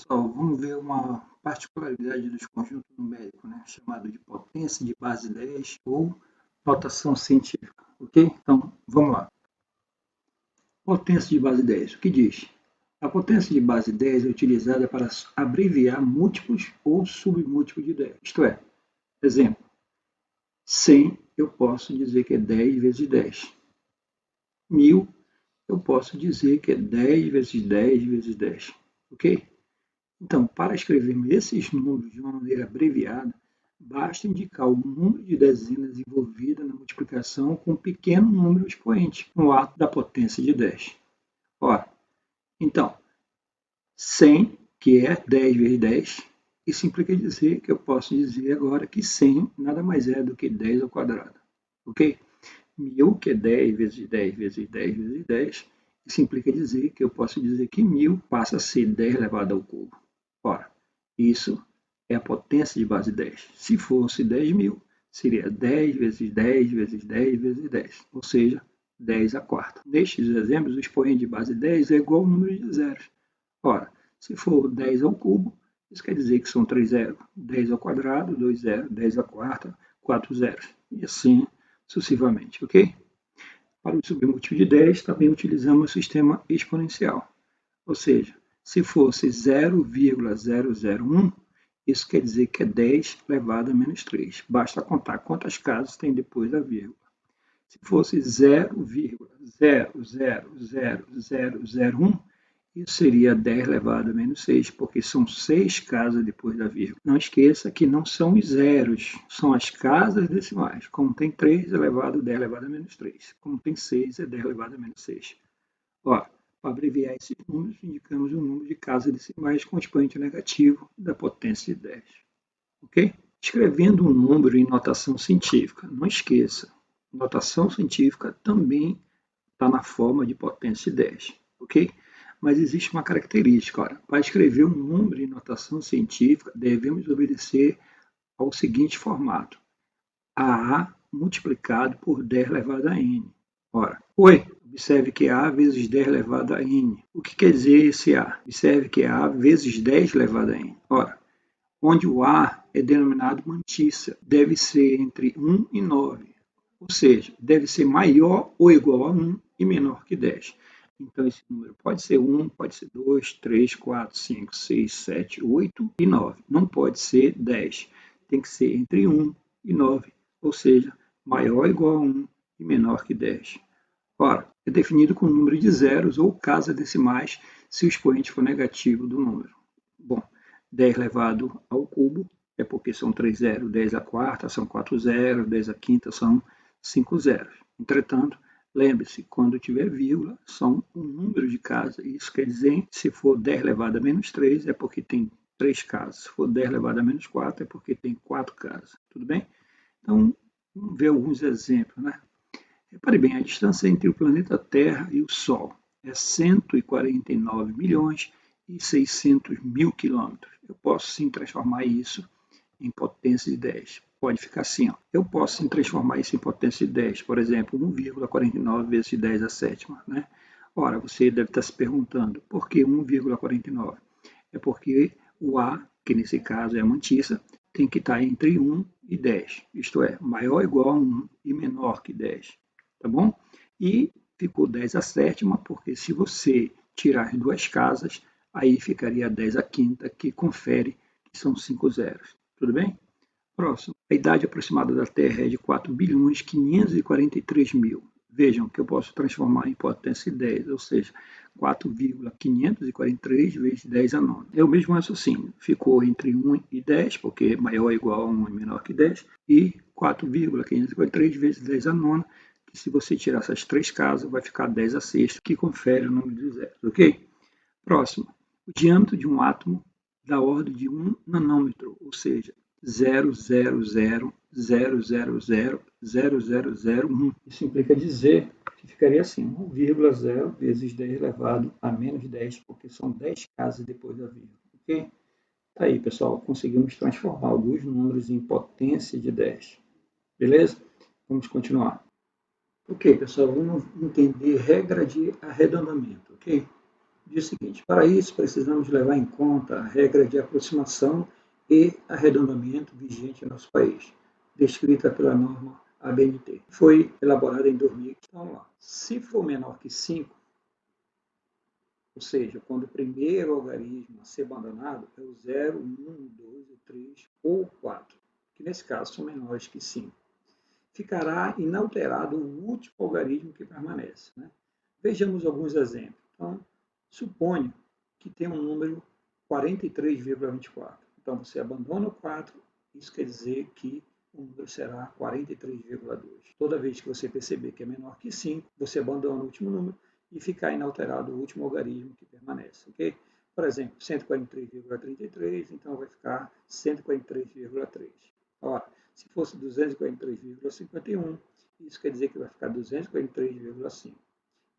Pessoal, vamos ver uma particularidade dos conjuntos numéricos, né, chamado de potência de base 10 ou notação científica, ok? Então, vamos lá. Potência de base 10, o que diz? A potência de base 10 é utilizada para abreviar múltiplos ou submúltiplos de 10. Isto é, exemplo, 100 eu posso dizer que é 10 vezes 10. 1000 eu posso dizer que é 10 vezes 10 vezes 10, ok? Então, para escrevermos esses números de uma maneira abreviada, basta indicar o número de dezenas envolvida na multiplicação com um pequeno número expoente, no ato da potência de 10. Ora, então, 100, que é 10 vezes 10, isso implica dizer que eu posso dizer agora que 100 nada mais é do que 10 ao quadrado. Ok? 1000, que é 10 vezes 10 vezes 10 vezes 10, isso implica dizer que eu posso dizer que 1000 passa a ser 10 elevado ao cubo. Ora, isso é a potência de base 10. Se fosse 10.000, seria 10 vezes 10 vezes 10 vezes 10, ou seja, 10 à quarta. Nestes exemplos, o expoente de base 10 é igual ao número de zeros. Ora, se for 10 ao cubo, isso quer dizer que são 3 zeros. 10 ao quadrado, 2 zeros. 10 à quarta, 4 zeros. E assim sucessivamente, ok? Para o submúltiplo de 10, também utilizamos o sistema exponencial. Ou seja, se fosse 0,001, isso quer dizer que é 10 elevado a menos 3. Basta contar quantas casas tem depois da vírgula. Se fosse 0,0000001, isso seria 10 elevado a menos 6, porque são 6 casas depois da vírgula. Não esqueça que não são os zeros, são as casas decimais. Como tem 3, elevado a 10 elevado a menos 3. Como tem 6, é 10 elevado a menos 6. Ó, para abreviar esses números, indicamos o número de casas decimais com expoente negativo da potência de 10. Ok? Escrevendo um número em notação científica, não esqueça, notação científica também está na forma de potência de 10. Ok? Mas existe uma característica. Olha, para escrever um número em notação científica, devemos obedecer ao seguinte formato: AA multiplicado por 10 elevado a n. Ora, observe que é A vezes 10 elevado a n. O que quer dizer esse A? Observe que é A vezes 10 elevado a n. Ora, onde o A é denominado mantissa, deve ser entre 1 e 9. Ou seja, deve ser maior ou igual a 1 e menor que 10. Então, esse número pode ser 1, pode ser 2, 3, 4, 5, 6, 7, 8 e 9. Não pode ser 10. Tem que ser entre 1 e 9. Ou seja, maior ou igual a 1 e menor que 10. Ora, é definido com o número de zeros ou casas decimais se o expoente for negativo do número. Bom, 10 elevado ao cubo é porque são 3 zeros, 10 à quarta são 4 zeros, 10 à quinta são 5 zeros. Entretanto, lembre-se, quando tiver vírgula, são um número de casas. Isso quer dizer, se for 10 elevado a menos 3, é porque tem 3 casas. Se for 10 elevado a menos 4, é porque tem 4 casas. Tudo bem? Então, vamos ver alguns exemplos, né? Repare bem, a distância entre o planeta Terra e o Sol é 149 milhões e 600 mil quilômetros. Eu posso sim transformar isso em potência de 10. Pode ficar assim, ó. Eu posso sim transformar isso em potência de 10, por exemplo, 1,49 vezes 10 a sétima, né? Ora, você deve estar se perguntando, por que 1,49? É porque o A, que nesse caso é a mantissa, tem que estar entre 1 e 10, isto é, maior ou igual a 1 e menor que 10. Tá bom? E ficou 10 a sétima, porque se você tirar as duas casas, aí ficaria 10 a quinta, que confere que são 5 zeros. Tudo bem? Próximo. A idade aproximada da Terra é de 4 bilhões 543 mil. Vejam que eu posso transformar em potência 10, ou seja, 4,543 vezes 10 a nona. É o mesmo raciocínio. Ficou entre 1 e 10, porque maior ou igual a 1 e menor que 10, e 4,543 vezes 10 a nona, que se você tirar essas três casas, vai ficar 10 a sexta, que confere o número de zeros, ok? Próximo. O diâmetro de um átomo da ordem de 1 nanômetro, ou seja, 0,0000000001. Isso implica dizer que ficaria assim, 1,0 vezes 10 elevado a menos 10, porque são 10 casas depois da vírgula. Ok? Tá aí, pessoal, conseguimos transformar alguns números em potência de 10. Beleza? Vamos continuar. Ok, pessoal, vamos entender regra de arredondamento, ok? Diz o seguinte: para isso, precisamos levar em conta a regra de aproximação e arredondamento vigente em nosso país, descrita pela norma ABNT. Foi elaborada em 2000. Então, vamos lá. Se for menor que 5, ou seja, quando o primeiro algarismo a ser abandonado é o 0, 1, 2, 3 ou 4, que nesse caso são menores que 5. Ficará inalterado o último algarismo que permanece. Né? Vejamos alguns exemplos. Então, suponha que tem um número 43,24. Então, você abandona o 4, isso quer dizer que o número será 43,2. Toda vez que você perceber que é menor que 5, você abandona o último número e ficar inalterado o último algarismo que permanece. Okay? Por exemplo, 143,33, então vai ficar 143,3. Ora, se fosse 243,51, isso quer dizer que vai ficar 243,5.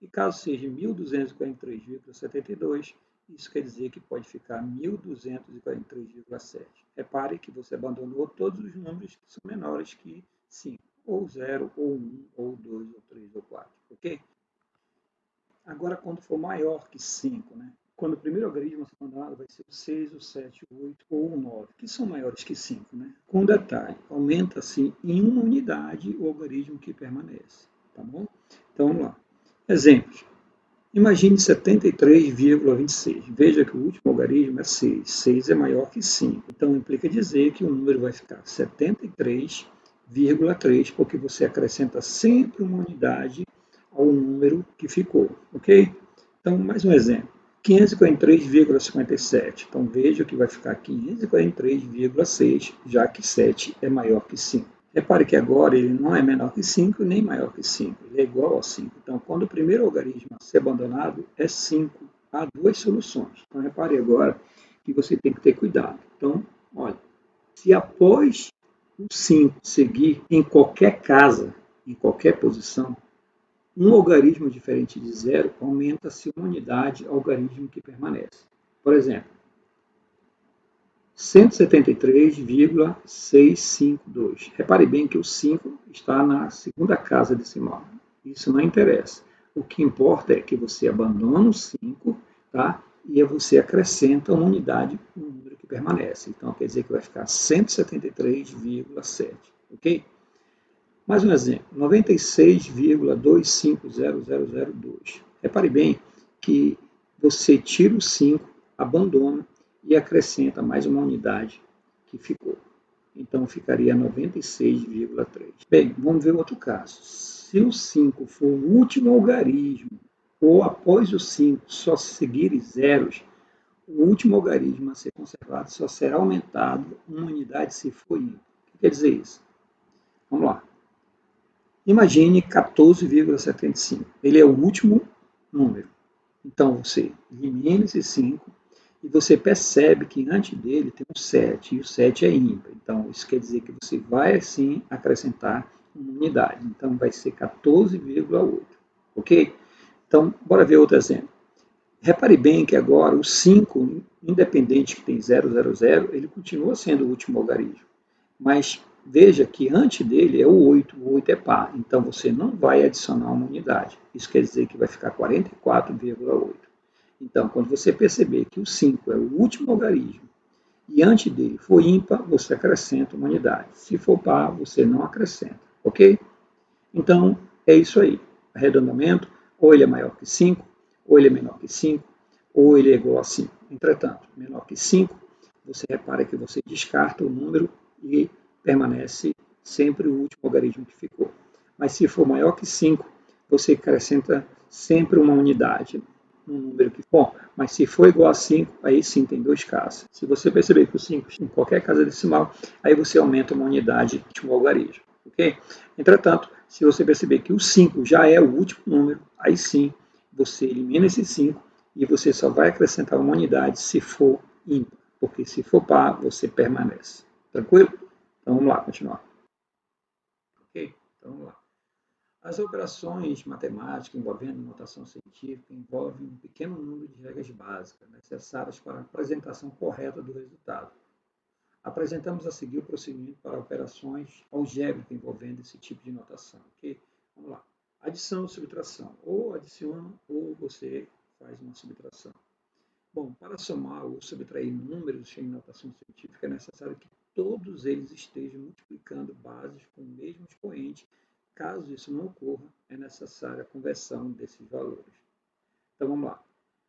E caso seja 1243,72, isso quer dizer que pode ficar 1243,7. Repare que você abandonou todos os números que são menores que 5, ou 0, ou 1, ou 2, ou 3, ou 4. Ok? Agora, quando for maior que 5, né? Quando o primeiro algarismo ser abandonado, vai ser o 6, o 7, o 8 ou o 9, que são maiores que 5. Né? Com detalhe, aumenta-se em uma unidade o algarismo que permanece. Tá bom? Então, vamos lá. Exemplos. Imagine 73,26. Veja que o último algarismo é 6. 6 é maior que 5. Então, implica dizer que o número vai ficar 73,3, porque você acrescenta sempre uma unidade ao número que ficou. Ok? Então, mais um exemplo. 543,57. Então, veja que vai ficar 543,6, já que 7 é maior que 5. Repare que agora ele não é menor que 5 nem maior que 5, ele é igual a 5. Então, quando o primeiro algarismo a ser abandonado é 5, há duas soluções. Então, repare agora que você tem que ter cuidado. Então, olha, se após o 5 seguir em qualquer casa, em qualquer posição, um algarismo diferente de 0 aumenta-se uma unidade ao algarismo que permanece. Por exemplo, 173,652. Repare bem que o 5 está na segunda casa decimal. Isso não interessa. O que importa é que você abandona o 5, tá? E você acrescenta uma unidade no número que permanece. Então, quer dizer que vai ficar 173,7. Ok? Mais um exemplo. 96,250002. Repare bem que você tira o 5, abandona e acrescenta mais uma unidade que ficou. Então, ficaria 96,3. Bem, vamos ver outro caso. Se o 5 for o último algarismo, ou após o 5 só seguirem zeros, o último algarismo a ser conservado só será aumentado uma unidade se for ímpar. O que quer dizer isso? Vamos lá. Imagine 14,75. Ele é o último número. Então, você elimina esse 5 e você percebe que antes dele tem um 7, e o 7 é ímpar. Então, isso quer dizer que você vai, assim, acrescentar uma unidade. Então, vai ser 14,8. Ok? Então, bora ver outro exemplo. Repare bem que agora o 5, independente que tem 000, ele continua sendo o último algarismo. Mas veja que antes dele é o 8 é par, então você não vai adicionar uma unidade. Isso quer dizer que vai ficar 44,8. Então, quando você perceber que o 5 é o último algarismo e antes dele for ímpar, você acrescenta uma unidade. Se for par, você não acrescenta, ok? Então, é isso aí. Arredondamento, ou ele é maior que 5, ou ele é menor que 5, ou ele é igual a 5. Entretanto, menor que 5, você repara que você descarta o número e permanece sempre o último algarismo que ficou. Mas se for maior que 5, você acrescenta sempre uma unidade, um número que... Bom, mas se for igual a 5, aí sim tem dois casos. Se você perceber que o 5 em qualquer casa decimal, aí você aumenta uma unidade do último algarismo. Okay? Entretanto, se você perceber que o 5 já é o último número, aí sim você elimina esse 5 e você só vai acrescentar uma unidade se for ímpar, porque se for par, você permanece. Tranquilo? Então vamos lá, continuar. Ok? Então vamos lá. As operações matemáticas envolvendo notação científica envolvem um pequeno número de regras básicas necessárias para a apresentação correta do resultado. Apresentamos a seguir o procedimento para operações algébricas envolvendo esse tipo de notação. Okay? Vamos lá. Adição e subtração. Ou adiciona ou você faz uma subtração. Bom, para somar ou subtrair números em notação científica é necessário que todos eles estejam multiplicando bases com o mesmo expoente. Caso isso não ocorra, é necessária a conversão desses valores. Então vamos lá.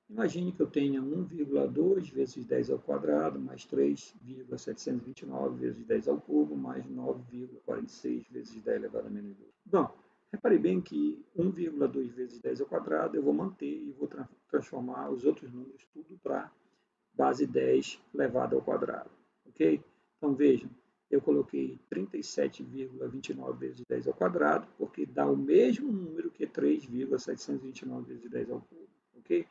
Imagine que eu tenha 1,2 vezes 10 ao quadrado, mais 3,729 vezes 10 ao cubo, mais 9,46 vezes 10 elevado a menos 2. Bom, repare bem que 1,2 vezes 10 ao quadrado eu vou manter e vou transformar os outros números tudo para base 10 elevado ao quadrado. Ok? Então vejam, eu coloquei 37,29 vezes 10 ao quadrado, porque dá o mesmo número que 3,729 vezes 10 ao cubo. Ok?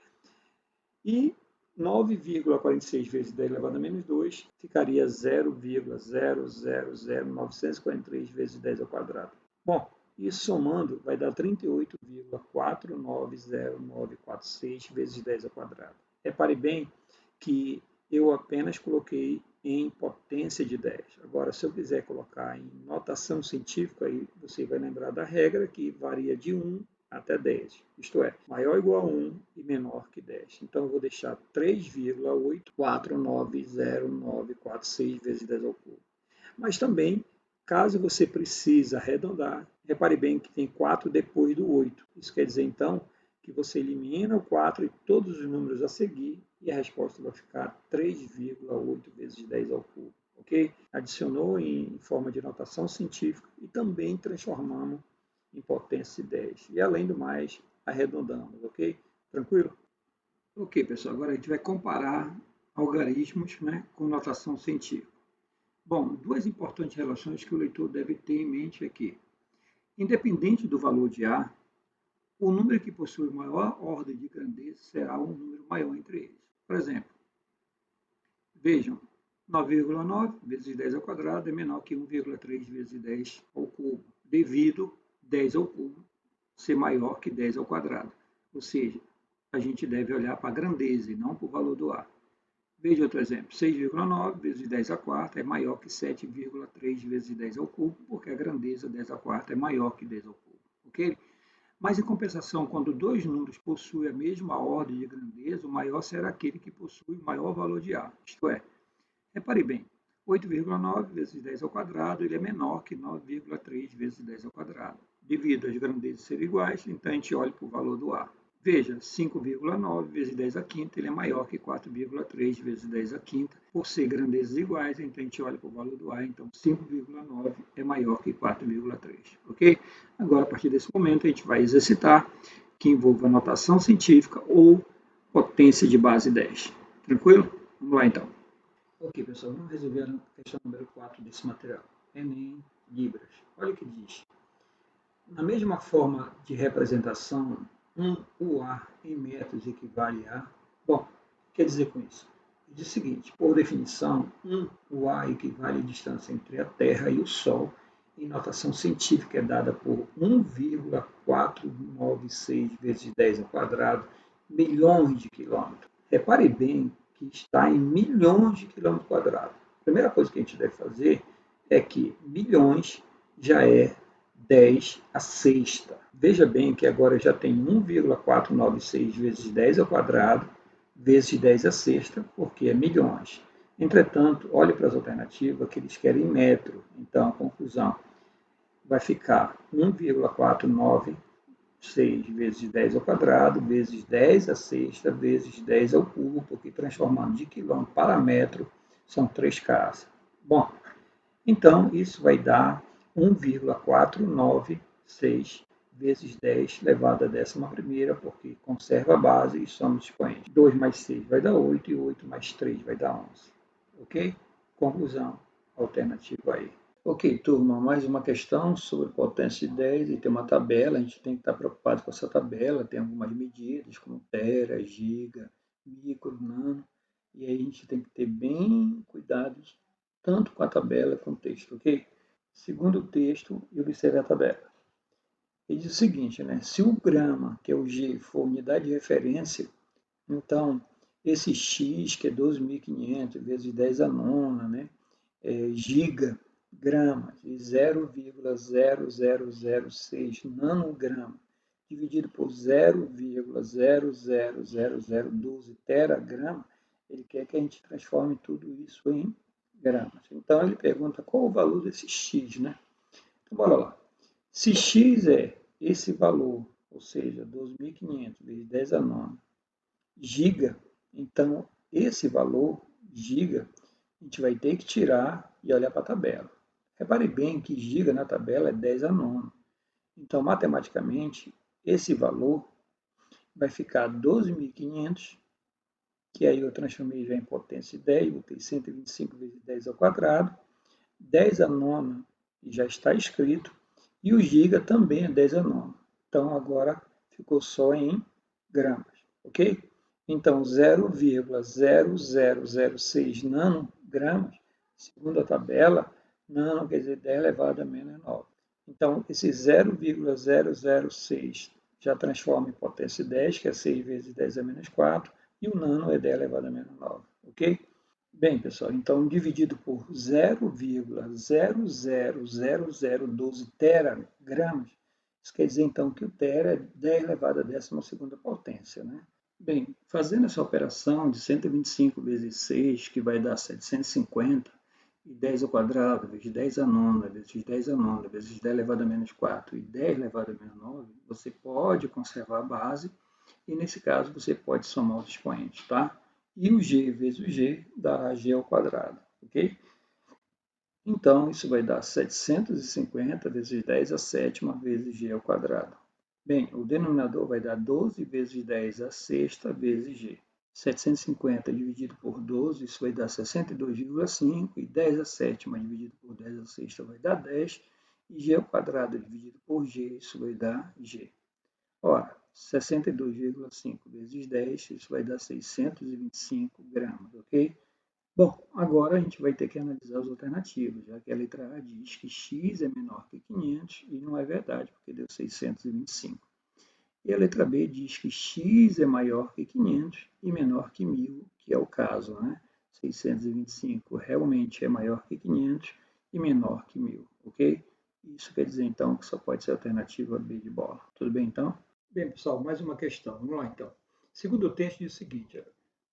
E 9,46 vezes 10 elevado a menos 2 ficaria 0,000943 vezes 10 ao quadrado. Bom, isso somando vai dar 38,490946 vezes 10 ao quadrado. Repare bem que eu apenas coloquei em potência de 10. Agora, se eu quiser colocar em notação científica, aí você vai lembrar da regra que varia de 1 até 10, isto é, maior ou igual a 1 e menor que 10. Então, eu vou deixar 3,849096 vezes 10 ao cubo. Mas também, caso você precise arredondar, repare bem que tem 4 depois do 8. Isso quer dizer, então, que você elimina o 4 e todos os números a seguir, e a resposta vai ficar 3,8 vezes 10 ao cubo. Ok? Adicionou em forma de notação científica e também transformamos em potência de 10. E além do mais, arredondamos, ok? Tranquilo? Ok, pessoal, agora a gente vai comparar algarismos, né, com notação científica. Bom, duas importantes relações que o leitor deve ter em mente aqui. Independente do valor de A, o número que possui maior ordem de grandeza será um número maior entre eles. Por exemplo, vejam, 9,9 vezes 10 ao quadrado é menor que 1,3 vezes 10 ao cubo, devido 10 ao cubo ser maior que 10 ao quadrado. Ou seja, a gente deve olhar para a grandeza e não para o valor do A. Veja outro exemplo, 6,9 vezes 10 à quarta é maior que 7,3 vezes 10 ao cubo, porque a grandeza 10 à quarta é maior que 10 ao cubo. Ok? Mas, em compensação, quando dois números possuem a mesma ordem de grandeza, o maior será aquele que possui o maior valor de A. Isto é, repare bem, 8,9 vezes 10 ao quadrado ele é menor que 9,3 vezes 10 ao quadrado. Devido às grandezas serem iguais, então a gente olha para o valor do A. Veja, 5,9 vezes 10 à quinta ele é maior que 4,3 vezes 10 à quinta. Por ser grandezas iguais, então a gente olha para o valor do A, então 5,9 é maior que 4,3. Ok? Agora, a partir desse momento, a gente vai exercitar que envolva notação científica ou potência de base 10. Tranquilo? Vamos lá então. Ok, pessoal, vamos resolver a questão número 4 desse material. Enem, Libras. Olha o que diz. Na mesma forma de representação, UA em metros equivale a... Bom, quer dizer com isso? Diz o seguinte, por definição, UA equivale à distância entre a Terra e o Sol, e notação científica é dada por 1,496 vezes 10 ao quadrado milhões de quilômetros. Repare bem que está em milhões de quilômetros quadrados. A primeira coisa que a gente deve fazer é que milhões já é 10 à sexta. Veja bem que agora já tem 1,496 vezes 10 ao quadrado vezes 10 à sexta, porque é milhões. Entretanto, olhe para as alternativas que eles querem metro. Então, a conclusão vai ficar 1,496 vezes 10 ao quadrado, vezes 10 à sexta, vezes 10 ao cubo, porque transformando de quilômetro para metro são 3 casas. Bom, então isso vai dar 1,496 vezes 10 elevado à 11ª, porque conserva a base e soma os expoentes. 2 mais 6 vai dar 8 e 8 mais 3 vai dar 11. Ok? Conclusão alternativa aí. Ok, turma, mais uma questão sobre potência de 10 e tem uma tabela, a gente tem que estar preocupado com essa tabela, tem algumas medidas como tera, giga, micro, nano, e aí a gente tem que ter bem cuidado tanto com a tabela quanto com o texto, ok? Segundo o texto, e observe a tabela. Ele diz o seguinte, né? Se o grama, que é o G, for unidade de referência, então esse X, que é 12.500 vezes 10 a nona, né? Giga, grama, de 0,0006 nanograma, dividido por 0,00012 teragrama, ele quer que a gente transforme tudo isso em gramas. Então, ele pergunta qual o valor desse x, né? Então, bora lá. Se x é esse valor, ou seja, 12.500 vezes 10 a nona, giga, então esse valor, giga, a gente vai ter que tirar e olhar para a tabela. Repare bem que giga na tabela é 10 a nona. Então, matematicamente, esse valor vai ficar 12.500, que aí eu transformei já em potência 10, botei 125 vezes 10 ao quadrado, 10 a nona já está escrito, e o giga também é 10 a nona. Então, agora ficou só em gramas, ok? Então, 0,0006 nanogramas, segundo a tabela, nano quer dizer 10 elevado a menos 9. Então, esse 0,006 já transforma em potência 10, que é 6 vezes 10 a menos 4, e o nano é 10 elevado a menos 9, ok? Bem, pessoal, então dividido por 0,00012 teragramas, isso quer dizer então que o tera é 10 elevado a 12ª potência, né? Bem, fazendo essa operação de 125 vezes 6, que vai dar 750, e 10 ao quadrado, vezes 10 a nona, vezes 10 a nona, vezes 10 elevado a menos 4 e 10 elevado a menos 9, você pode conservar a base, e nesse caso você pode somar os expoentes, tá? E o g vezes o g dará g ao quadrado, ok? Então, isso vai dar 750 vezes 10 a sétima vezes g ao quadrado. Bem, o denominador vai dar 12 vezes 10 a sexta vezes g. 750 dividido por 12, isso vai dar 62,5, e 10 a sétima dividido por 10 a sexta vai dar 10, e g ao quadrado dividido por g, isso vai dar g. Ora, 62,5 vezes 10, isso vai dar 625 gramas, ok? Bom, agora a gente vai ter que analisar as alternativas, já que a letra A diz que x é menor que 500 e não é verdade, porque deu 625. E a letra B diz que x é maior que 500 e menor que 1.000, que é o caso, né? 625 realmente é maior que 500 e menor que 1.000, ok? Isso quer dizer, então, que só pode ser a alternativa B de bola. Tudo bem, então? Bem, pessoal, mais uma questão. Vamos lá, então. Segundo o texto, diz o seguinte: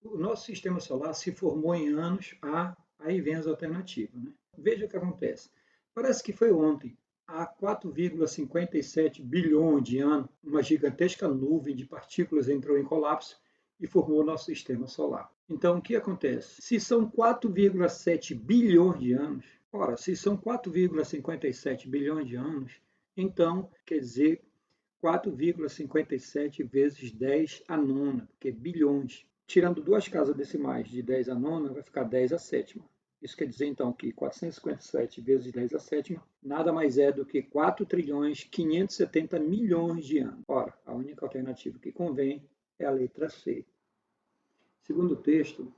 o nosso sistema solar se formou em anos A, aí vem as alternativas, né? Veja o que acontece. Parece que foi ontem, há 4,57 bilhões de anos, uma gigantesca nuvem de partículas entrou em colapso e formou nosso sistema solar. Então, o que acontece? Se são 4,7 bilhões de anos, ora, se são 4,57 bilhões de anos, então quer dizer 4,57 vezes 10 a nona, porque é bilhões. Tirando duas casas decimais de 10 a nona, vai ficar 10 a sétima. Isso quer dizer, então, que 457 vezes 10 a sétima nada mais é do que 4 trilhões 570 milhões de anos. Ora, a única alternativa que convém é a letra C. Segundo o texto,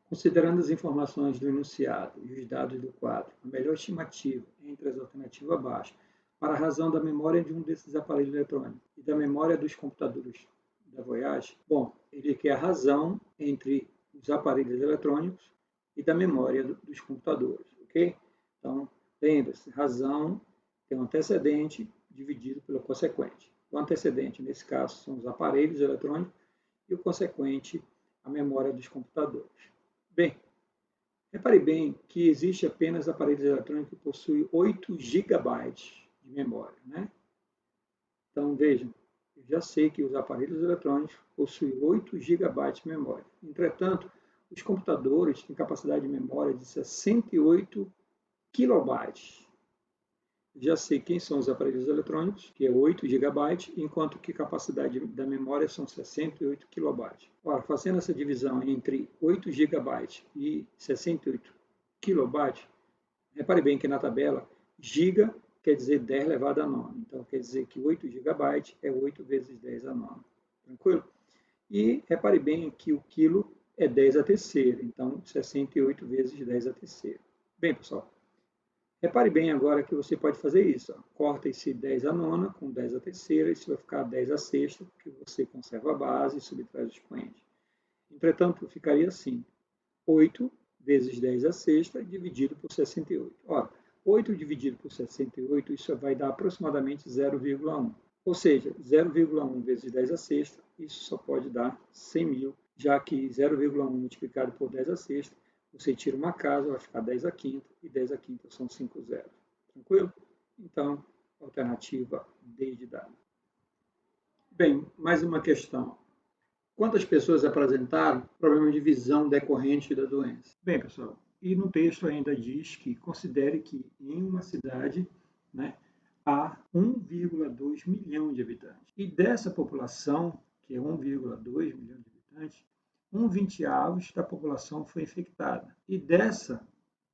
considerando as informações do enunciado e os dados do quadro, a melhor estimativa entre as alternativas abaixo para a razão da memória de um desses aparelhos eletrônicos e da memória dos computadores da Voyage, bom, ele quer a razão entre os aparelhos eletrônicos e da memória dos computadores, ok? Então, lembre-se, razão tem um antecedente dividido pelo consequente. O antecedente, nesse caso, são os aparelhos eletrônicos e o consequente, a memória dos computadores. Bem, repare bem que existe apenas aparelhos eletrônicos que possuem 8 GB de memória, né? Então, vejam, eu já sei que os aparelhos eletrônicos possuem 8 GB de memória. Entretanto, os computadores têm capacidade de memória de 68 kilobytes. Já sei quem são os aparelhos eletrônicos, que é 8 GB, enquanto que a capacidade da memória são 68 kilobytes. Ora, fazendo essa divisão entre 8 GB e 68 kilobytes, repare bem que na tabela, giga quer dizer 10 elevado a nona. Então, quer dizer que 8 GB é 8 vezes 10 a nona. Tranquilo? E repare bem que o quilo é 10 a terceira. Então, 68 vezes 10 a terceira. Bem, pessoal, repare bem agora que você pode fazer isso. Ó. Corta esse 10 a nona com 10 a terceira, isso vai ficar 10 a sexta, porque você conserva a base e subtrai os expoentes. Entretanto, ficaria assim, 8 vezes 10 a sexta dividido por 68. Ora, 8 dividido por 68, isso vai dar aproximadamente 0,1. Ou seja, 0,1 vezes 10 a sexta, isso só pode dar 100 mil, já que 0,1 multiplicado por 10 a sexta, você tira uma casa, vai ficar 10 a quinta, e 10 a quinta são 5 zeros. Tranquilo? Então, alternativa D de dado. Bem, mais uma questão. Quantas pessoas apresentaram problema de visão decorrente da doença? Bem, pessoal, e no texto ainda diz que considere que em uma cidade, né, há 1,2 milhão de habitantes. E dessa população, que é 1,2 milhão de habitantes, 1/20 da população foi infectada. E dessa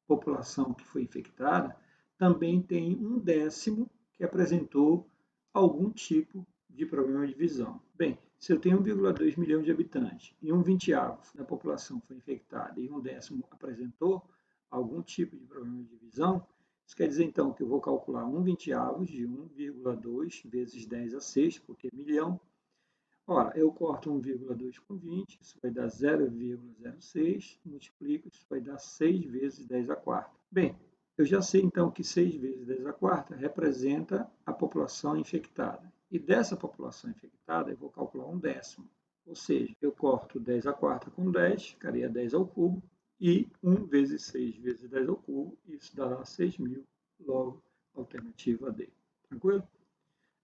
população que foi infectada, também tem 1/10 que apresentou algum tipo de problema de visão. Bem, se eu tenho 1,2 milhão de habitantes e 1/20 da população foi infectada e 1/10 apresentou algum tipo de problema de visão, isso quer dizer então que eu vou calcular 1/20 de 1,2 vezes 10 a 6, porque é milhão. Ora, eu corto 1,2 com 20, isso vai dar 0,06, multiplico, isso vai dar 6 vezes 10 a quarta. Bem, eu já sei então que 6 vezes 10 a quarta representa a população infectada. E dessa população infectada, eu vou calcular 1/10. Ou seja, eu corto 10 a quarta com 10, ficaria 10 ao cubo, e 1 vezes 6 vezes 10 ao cubo, isso dará 6.000, logo, alternativa D. Tranquilo?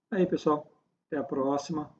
Aí, pessoal, até a próxima.